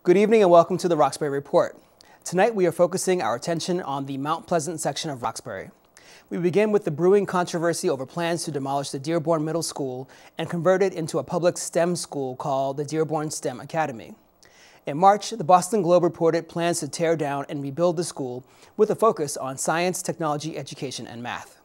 Good evening and welcome to the Roxbury Report. Tonight we are focusing our attention on the Mount Pleasant section of Roxbury. We begin with the brewing controversy over plans to demolish the Dearborn Middle School and convert it into a public STEM school called the Dearborn STEM Academy. In March, the Boston Globe reported plans to tear down and rebuild the school with a focus on science, technology, education, and math.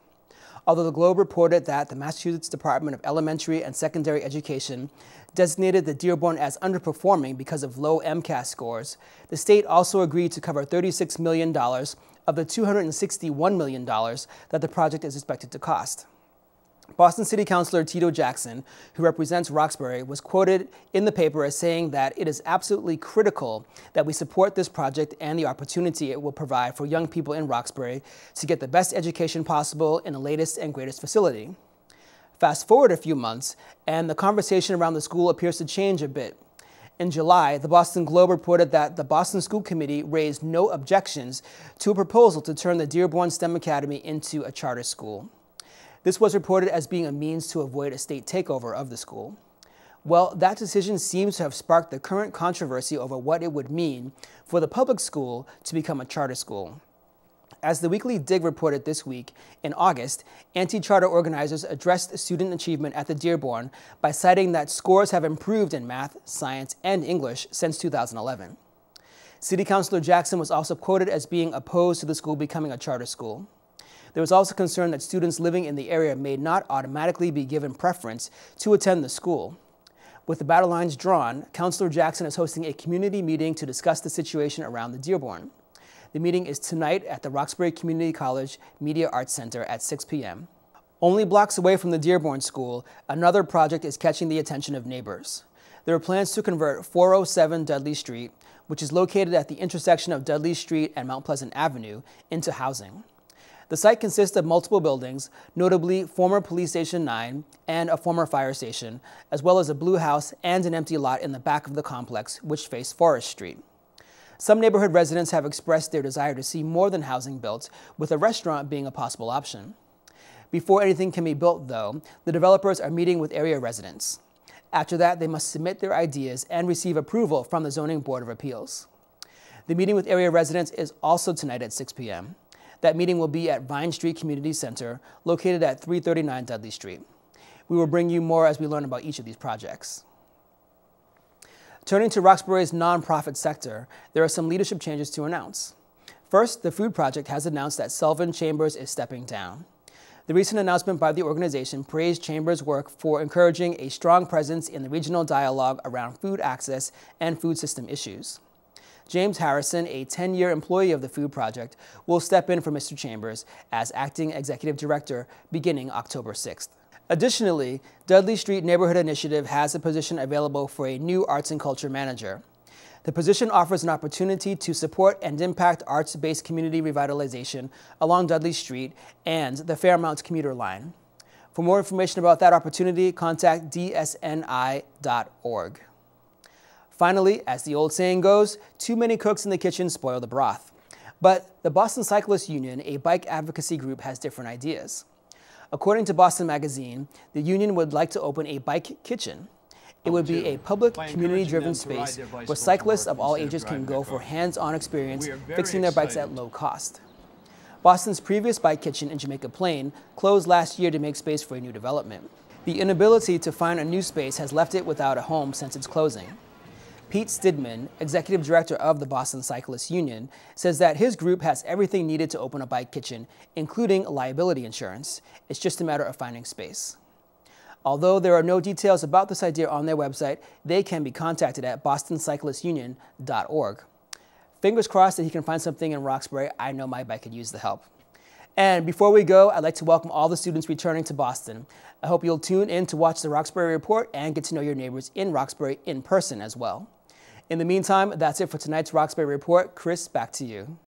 Although the Globe reported that the Massachusetts Department of Elementary and Secondary Education designated the Dearborn as underperforming because of low MCAS scores, the state also agreed to cover $36 million of the $261 million that the project is expected to cost. Boston City Councilor Tito Jackson, who represents Roxbury, was quoted in the paper as saying that it is absolutely critical that we support this project and the opportunity it will provide for young people in Roxbury to get the best education possible in the latest and greatest facility. Fast forward a few months, and the conversation around the school appears to change a bit. In July, the Boston Globe reported that the Boston School Committee raised no objections to a proposal to turn the Dearborn STEM Academy into a charter school. This was reported as being a means to avoid a state takeover of the school. Well, that decision seems to have sparked the current controversy over what it would mean for the public school to become a charter school. As the Weekly Dig reported this week, in August, anti-charter organizers addressed student achievement at the Dearborn by citing that scores have improved in math, science, and English since 2011. City Councilor Jackson was also quoted as being opposed to the school becoming a charter school. There was also concern that students living in the area may not automatically be given preference to attend the school. With the battle lines drawn, Councilor Jackson is hosting a community meeting to discuss the situation around the Dearborn. The meeting is tonight at the Roxbury Community College Media Arts Center at 6 p.m. Only blocks away from the Dearborn School, another project is catching the attention of neighbors. There are plans to convert 407 Dudley Street, which is located at the intersection of Dudley Street and Mount Pleasant Avenue, into housing. The site consists of multiple buildings, notably former Police Station 9 and a former fire station, as well as a blue house and an empty lot in the back of the complex, which face Forest Street. Some neighborhood residents have expressed their desire to see more than housing built, with a restaurant being a possible option. Before anything can be built, though, the developers are meeting with area residents. After that, they must submit their ideas and receive approval from the Zoning Board of Appeals. The meeting with area residents is also tonight at 6 p.m. That meeting will be at Vine Street Community Center, located at 339 Dudley Street. We will bring you more as we learn about each of these projects. Turning to Roxbury's nonprofit sector, there are some leadership changes to announce. First, the Food Project has announced that Selvin Chambers is stepping down. The recent announcement by the organization praised Chambers' work for encouraging a strong presence in the regional dialogue around food access and food system issues. James Harrison, a 10-year employee of the Food Project, will step in for Mr. Chambers as acting executive director beginning October 6th. Additionally, Dudley Street Neighborhood Initiative has a position available for a new arts and culture manager. The position offers an opportunity to support and impact arts-based community revitalization along Dudley Street and the Fairmount commuter line. For more information about that opportunity, contact dsni.org. Finally, as the old saying goes, too many cooks in the kitchen spoil the broth. But the Boston Cyclists Union, a bike advocacy group, has different ideas. According to Boston Magazine, the union would like to open a bike kitchen. It would be a public, community-driven space where cyclists of all ages can go for hands-on experience fixing their bikes at low cost. Boston's previous bike kitchen in Jamaica Plain closed last year to make space for a new development. The inability to find a new space has left it without a home since its closing. Pete Stidman, executive director of the Boston Cyclists Union, says that his group has everything needed to open a bike kitchen, including liability insurance. It's just a matter of finding space. Although there are no details about this idea on their website, they can be contacted at bostoncyclistunion.org. Fingers crossed that he can find something in Roxbury. I know my bike could use the help. And before we go, I'd like to welcome all the students returning to Boston. I hope you'll tune in to watch the Roxbury Report and get to know your neighbors in Roxbury in person as well. In the meantime, that's it for tonight's Roxbury Report. Chris, back to you.